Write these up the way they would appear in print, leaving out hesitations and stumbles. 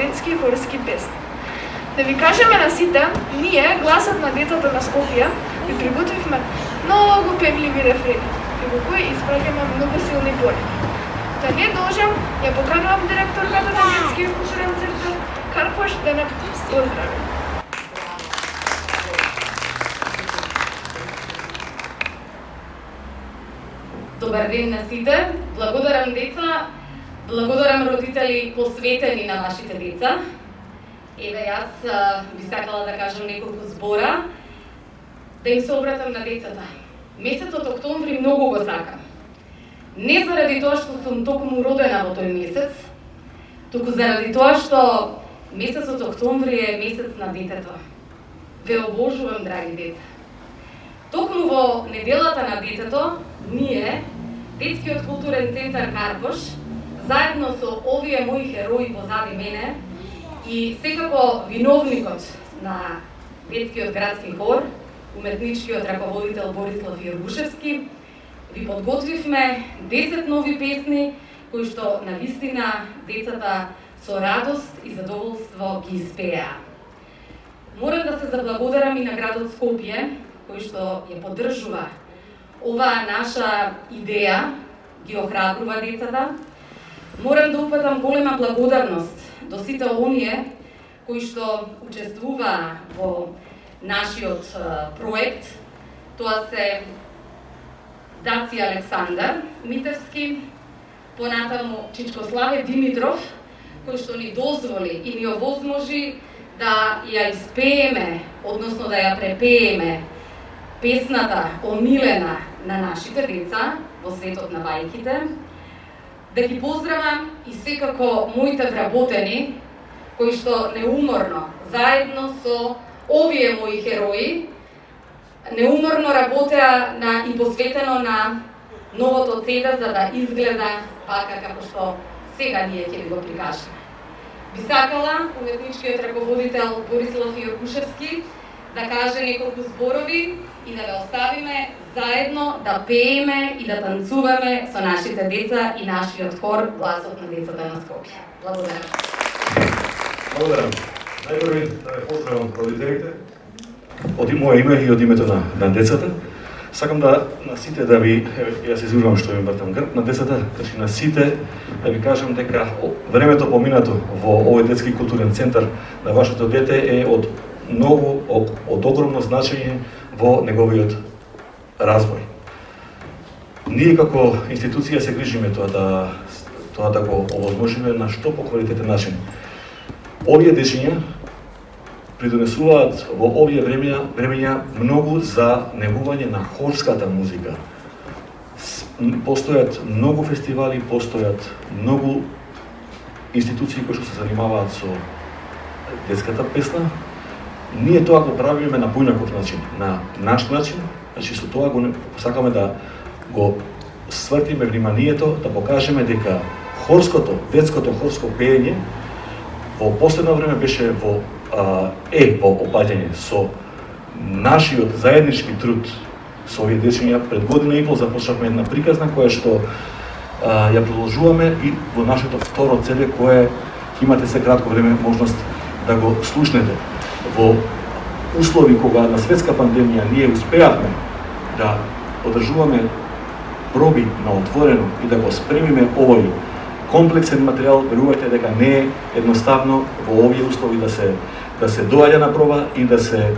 детски и хорски песни. Да ви кажеме на сите, ние, гласот на децата на Скопје, ви приготвивме многу певливи рефрени, како кои испраќаме многу силни поруки. Да не должам, ја поканувам директорката на Детскиот културен центар Карпош да не поздрави. Добар ден на сите, благодарам деца, благодарам родители посветени на вашите деца. Еве јас би сакала да кажам неколку збора, да им се обратам на децата. Месецот октомври многу го сакам. Не заради тоа што сум токму родена во тој месец, туку заради тоа што месецот октомври е месец на детето. Ве обожувам, драги деца. Токму во неделата на детето, ние, Детскиот културен центар Карпош, заедно со овие мои херои позади мене и секако виновникот на Детскиот градски хор, уметничкиот раководител Борислав Јоргушевски, ви подготвивме 10 нови песни кои што навистина децата со радост и задоволство ги испеа. Морам да се заблагодарам и на градот Скопје, кој што ја поддржува оваа наша идеја, ги охрабрува децата. Морам да упатам голема благодарност до сите оние кои што учествуваа во нашиот проект. Тоа се Даци Александар Митевски, понатаму Чичкославе Димитров, кој што ни дозволи и ни овозможи да ја испееме, односно да ја препееме песната омилена на нашите деца во светот на бајките. Да ги поздравам и секако моите вработени, кои што неуморно, заедно со овие мои херои, неуморно работеа и посветено на новото ЦД за да изгледа така како што сега ние ќе ви го прикажеме. Би сакала уметничкиот раководител Борислав Јоргушевски да каже неколку зборови и да ве оставиме заедно да пееме и да танцуваме со нашите деца и нашиот хор Гласот на децата на Скопје. Благодарам. Благодарам. Најпрви да ве поздравам родителите од моје име и од името на децата. Сакам да на сите да ви, јас извинувам што ви вртам грб на децата, значи на сите да ви кажам дека времето поминато во овој детски културен центар на вашето дете е од огромно значење во неговиот развој. Ние како институција се грижиме тоа да го овозможиме на што поквалитетен начин. Овие дечиња придонесуваат во овие времења многу за негување на хорската музика. Постојат многу фестивали, постојат многу институции кои што се занимаваат со детската песна. Ние тоа го правиме на поинаков начин, на наш начин, значи со тоа го сакаме да го свртиме вниманието, да покажеме дека детското хорско пеење во последно време беше во опаѓање со нашиот заеднички труд со овие дечиња. Пред година и пол започнавме една приказна која што ја продолжуваме и во нашето второ целе кое имате се кратко време можност да го слушнете. Во услови кога на светска пандемија ние успеавме да одржуваме проби на отворено и да го спремиме овој комплексен материјал, верувајте дека не е едноставно во овие услови да се доаѓа на проба и да се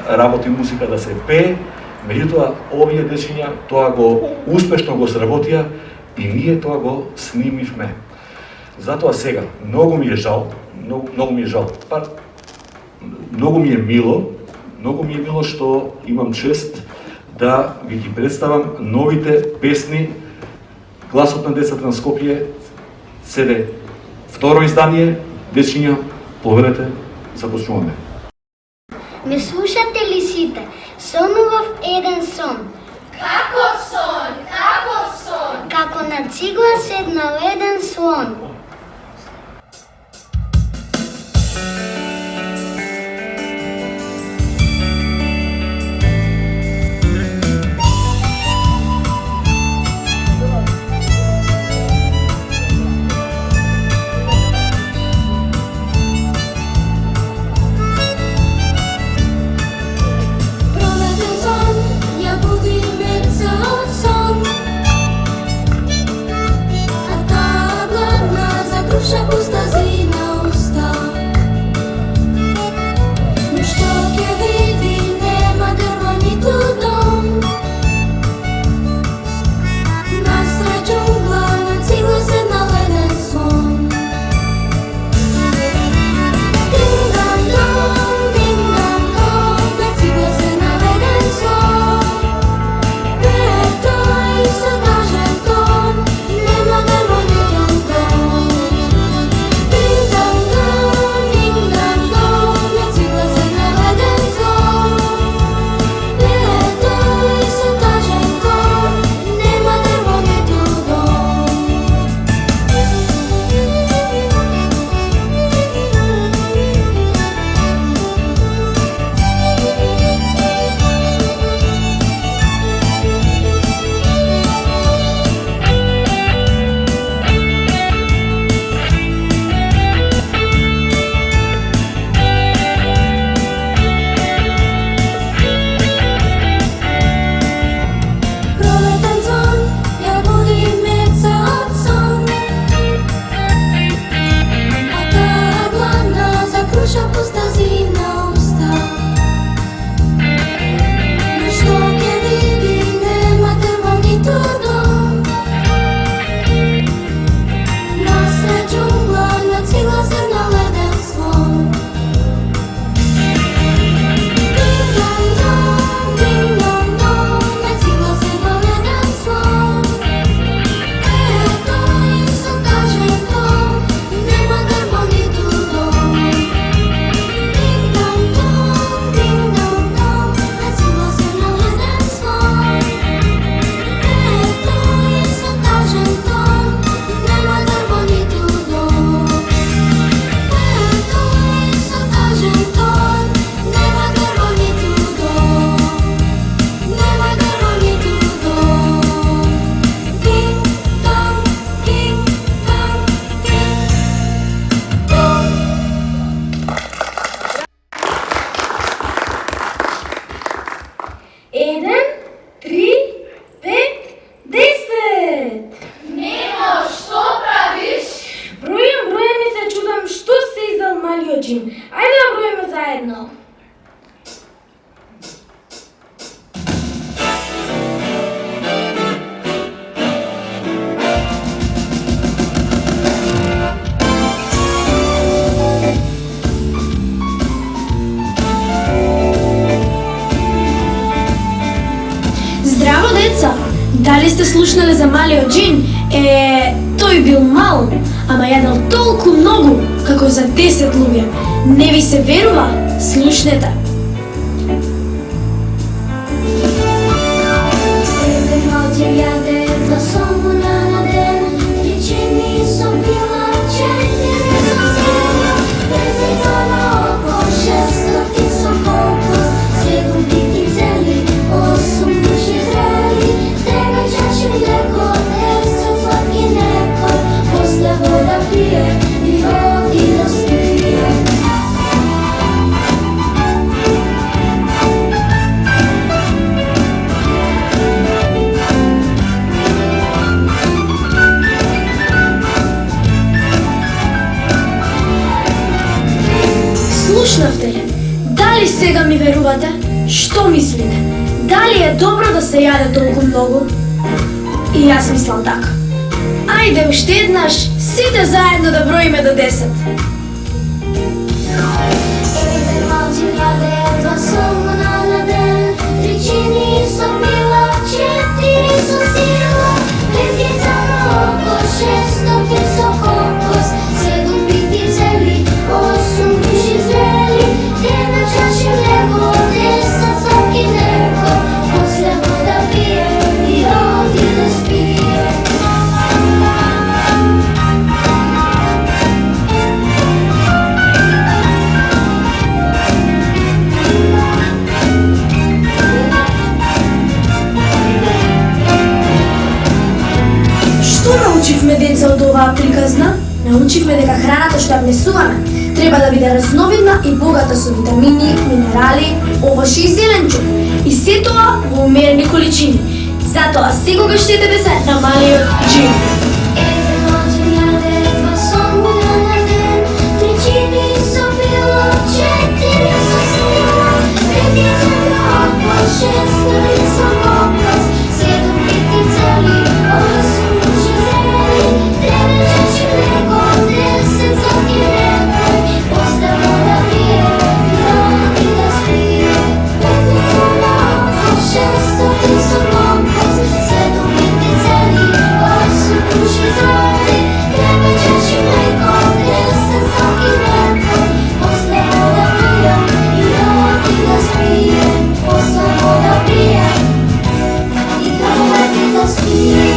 работи музика, да се пее. Меѓутоа, овие дечиња тоа го успешно го сработија и ние тоа го снимивме. Затоа сега, многу ми е жал, многу ми е мило што имам чест да ви ги представам новите песни Гласот на децата на Скопје, СД второ издание, дечиња, поверете, започнуваме. Ме слушате ли сите? Сонував еден сон. Каков сон? Каков сон? Како на цигла седнал еден слон. Наша пустазина остава. Но што ќе види, нема дрво ниту дом. Насред джунгла, на цила зрна леден слон. Еден, 3, 5, 10. Немо, што правиш? Бројам и се чудам што се издал малиот джин. Ајде да броиме заедно. Здраво, деца! Дали сте слушнале за малиот джин? Тој бил мал, ама јадел толку многу, како за 10 луѓе. Не ви се верува? Слушнете! Еден мал джин јаде два сомуна на ден. Речени со била, 4 со сила. 5 на око, 600 со кокос. 7 бити цели, 8 души зрели. 9 чаши млеко, 10 сладки некој. После вода пие и оди да спие. Слушнавте ли? Дали сега ми верувате? Што мислите? Дали е добро да се јаде толку многу? И јас мислам така. Ајде уште еднаш, сите заедно да броиме до 10. Еден мал джин јаде два сомуна на ден. 3 чини со пила, 4 со сила. 5 јајца на око, 600 со кокос. 7 бити цели, 8 души зрели. 9 чаши млеко, 10 сладки некој. После вода пие и оди да спие. Што научивме, деца, од оваа приказна? Научивме дека храната што ја внесуваме треба да биде разновидна и богата со витамини, минерали, овошје и зеленчук. И се тоа во умерени количини. Затоа секогаш четете се на малиот джин. Еден мал джин јаде два сомуна на ден. 3 чини со пила, 4 со сила. 5 јајца на око, 6 со кокос. 7 бити цели, 8 души зрели. 9 чаши млеко, 10 сладки некој. После вода пие и оди да спие. 5 јајца на око, 6 со кокос. 7 бити цели, 8 души зрели. 9 чаши млеко, 10 сладки некој. После вода пие и оди да спие. После вода пие и оди да спие.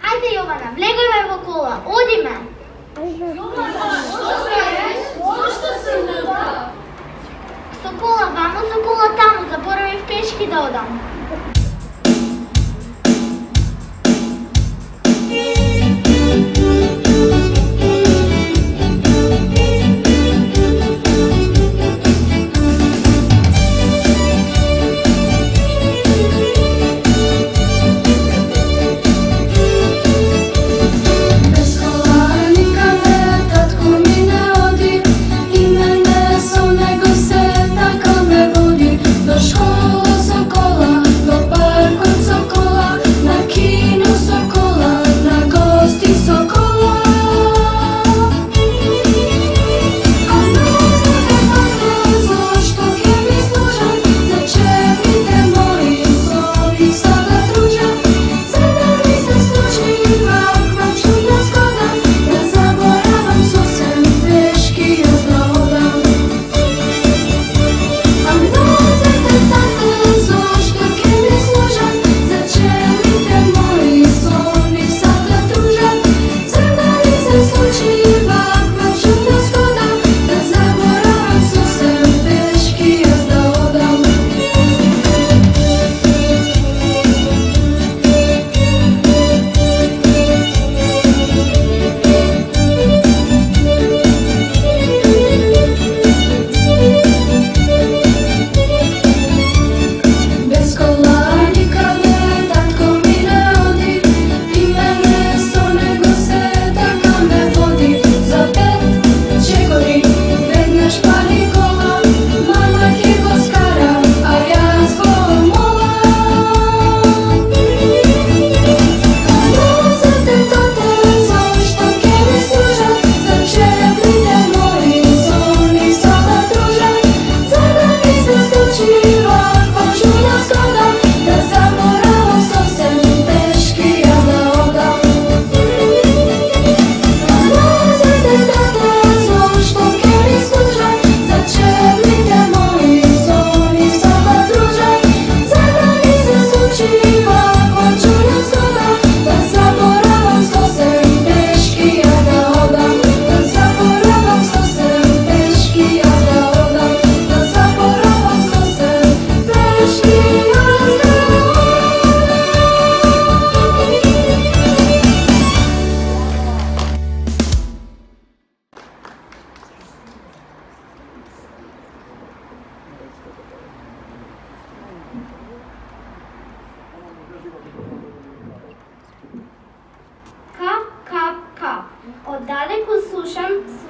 Ајде, Јована, влегојме во кола, одиме. Со кола вамо, со кола таму, заборавив пешки да одам.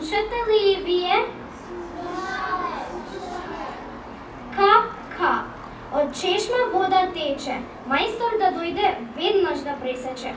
Слушате ли и вие? Кап, кап. Од чешма вода тече. Мајстор да дојде веднаш да пресече.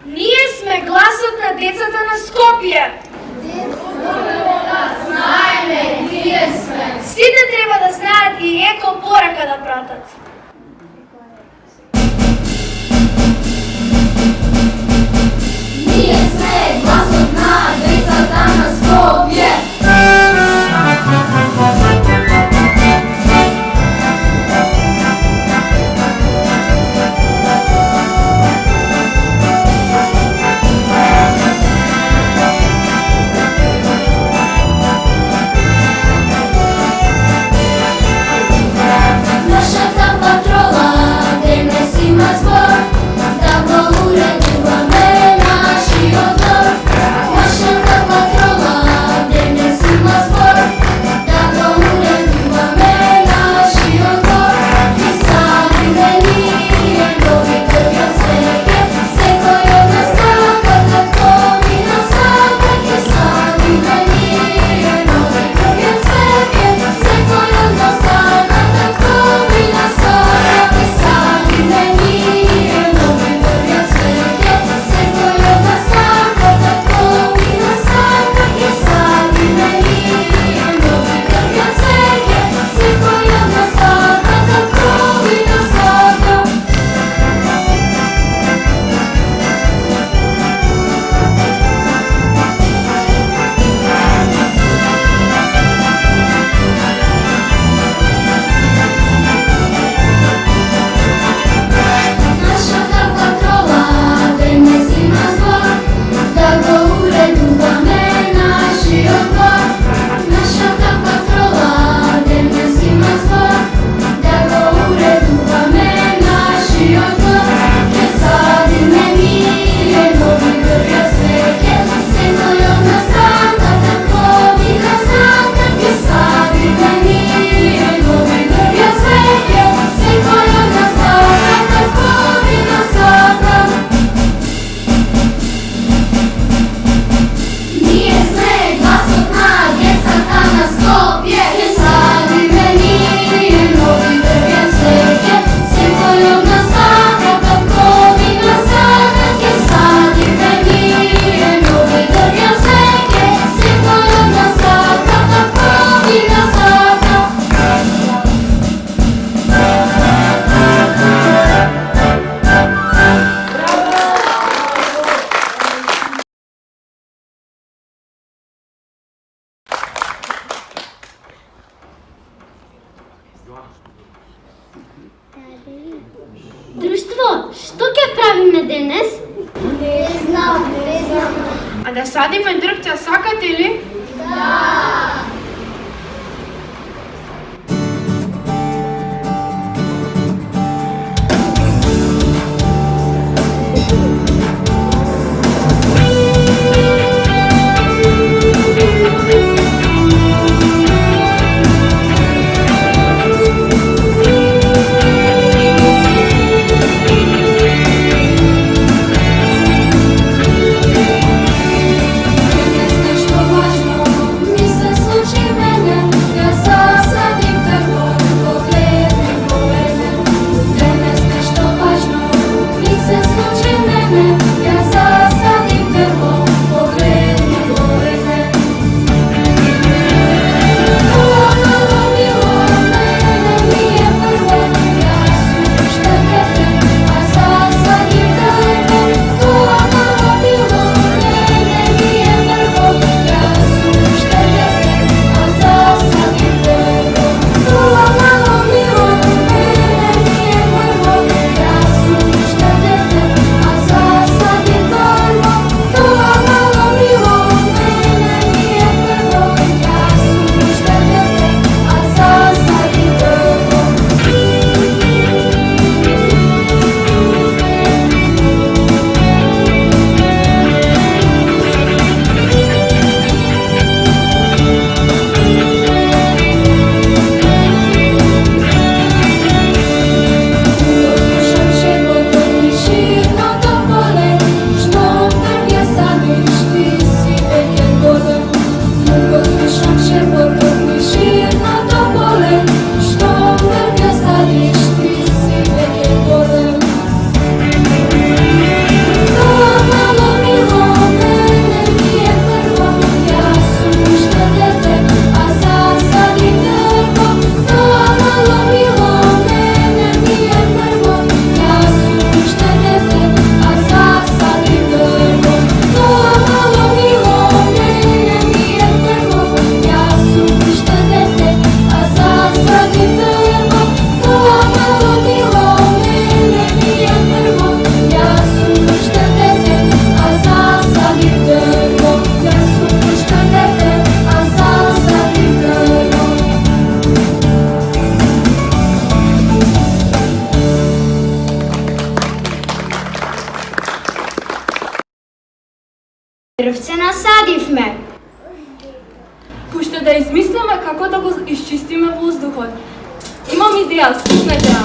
Ние сме гласот на децата на Скопје. Знаеме, ние сме. Сите треба да знаат и еко порака да пратат. Ние сме гласот на децата на Скопје. Нашата што ќе правиме денес? Не знам. А да садиме дрвча сакате ли? Дрвце насадивме. Пуште да измислиме како да го исчистиме воздухот. Имам идеја, слушнете ја.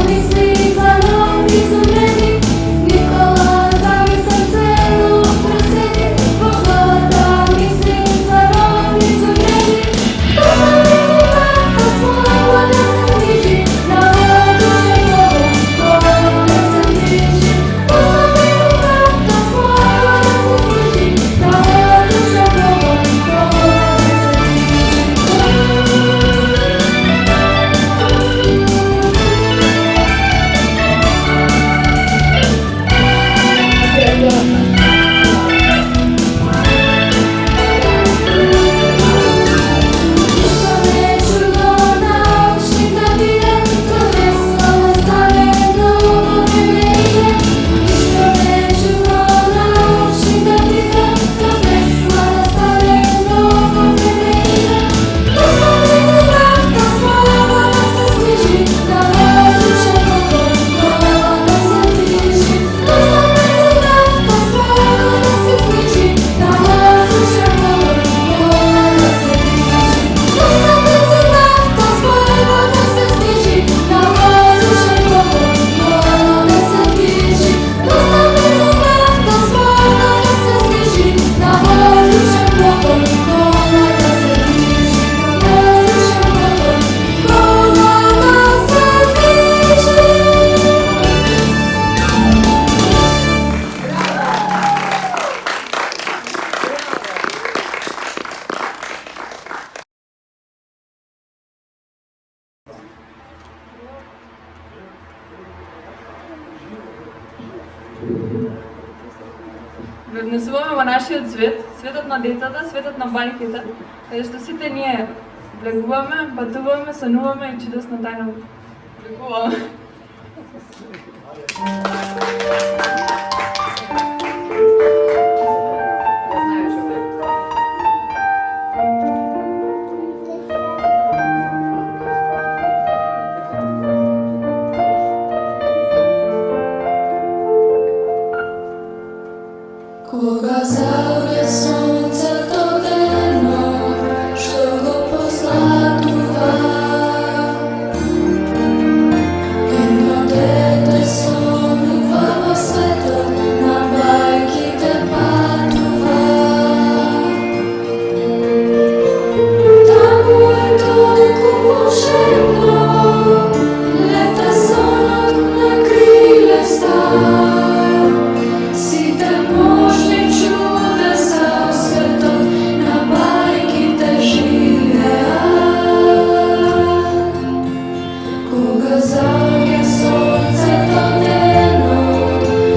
Misli za novi zumreni, Внесуваме во нашиот свет, светот на децата, светот на бајките, каде што сите ние влегуваме, патуваме, сануваме и чудесно тајно влегуваме. Кога заоѓа сонцето дено, што го позлатува, едно дете сонува во светот, на бајките патува. Таму е толку волшебно, лета сонот на крилеста. Сите можни чудеса во светот на бајките живеат. Кога заоѓа сонцето дено,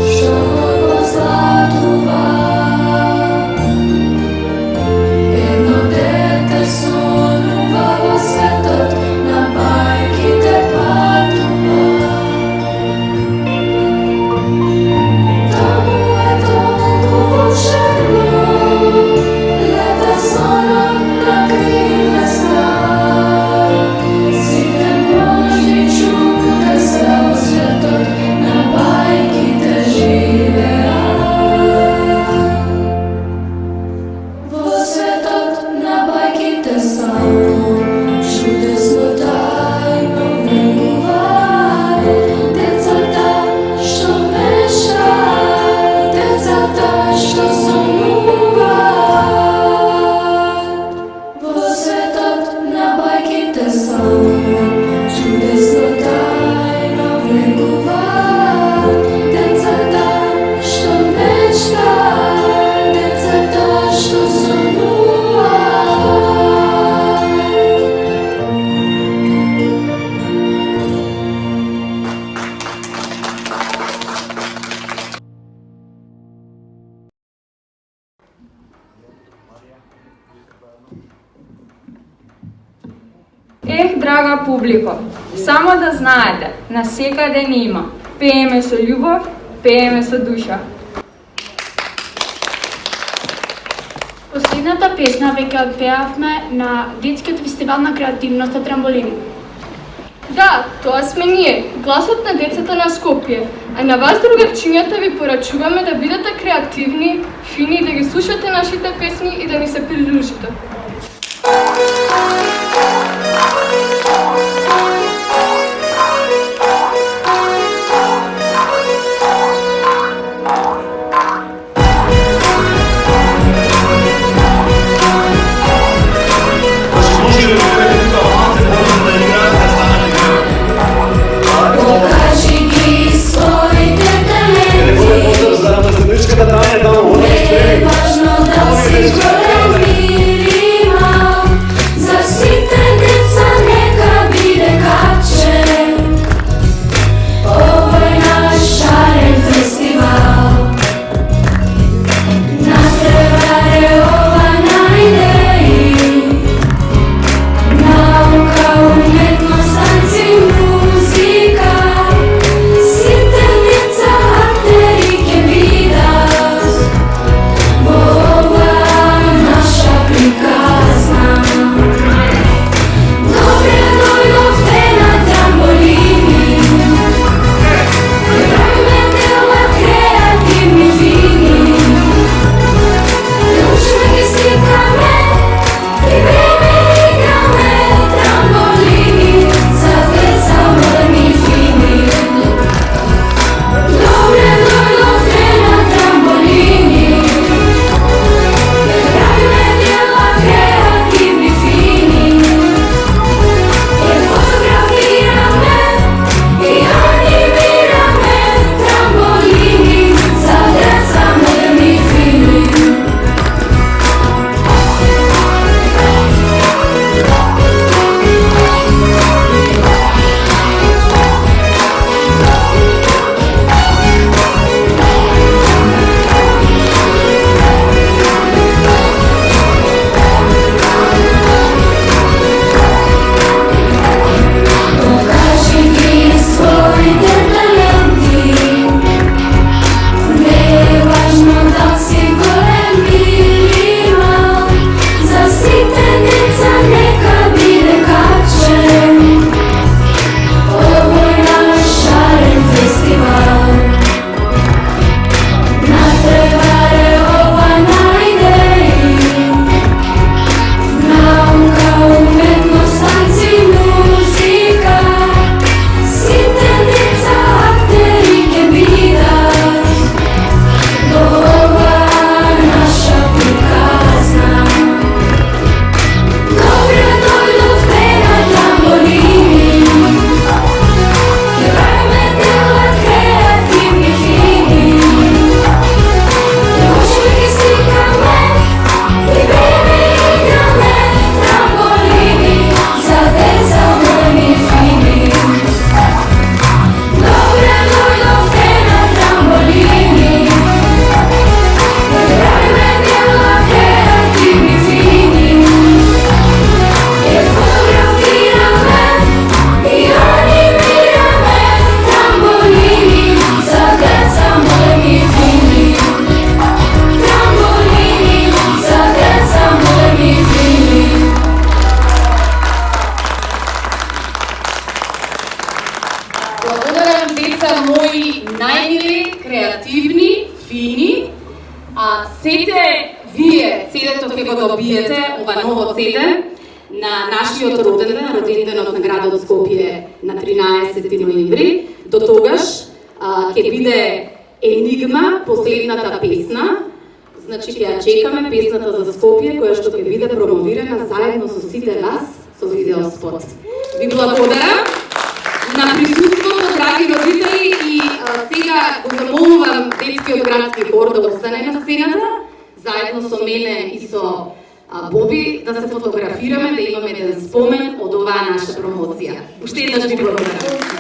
што го позлатува, едно дете сонува во светот, на бајките патува. Таму е толку волшебно, лета сонот на крилеста. Сите можни чудеса во светот на бајките живеат. Во светот на бајките само чудесно тајно влегуваат. Децата што мешаат, децата што сонуваат. Во светот на бајките само чудесно тајно влегуваат. Децата што мечтаат, децата што сонуваат. Драга публико, само да знаете, насекаде ни има. Пееме со љубов, пееме со душа. Последната песна веќе отпеавме на детскиот фестивал на креативноста Трамболини. Да, тоа сме ние, гласот на децата на Скопје. А на вас, другарчињата, ви порачуваме да бидете креативни, фини, да ги слушате нашите песни и да ни се придружите. Покажи ги своите таленти, не е важно да си големи. добиете ова ново CD на нашиот роденден од градот Скопје на 13 ноември. До тогаш ќе биде Енигма, последната песна. Значи ќе ја чекаме песната за Скопје, која што ќе биде промовирана заедно со сите вас со видеоспот. Ви благодарам на присуството, драги родители, и сега го замолувам детскиот градски хор да остане на сцената, заедно со мене и со Боби, да се фотографираме, да имаме еден спомен од оваа наша промоција. Уште еднаш ви благодарам.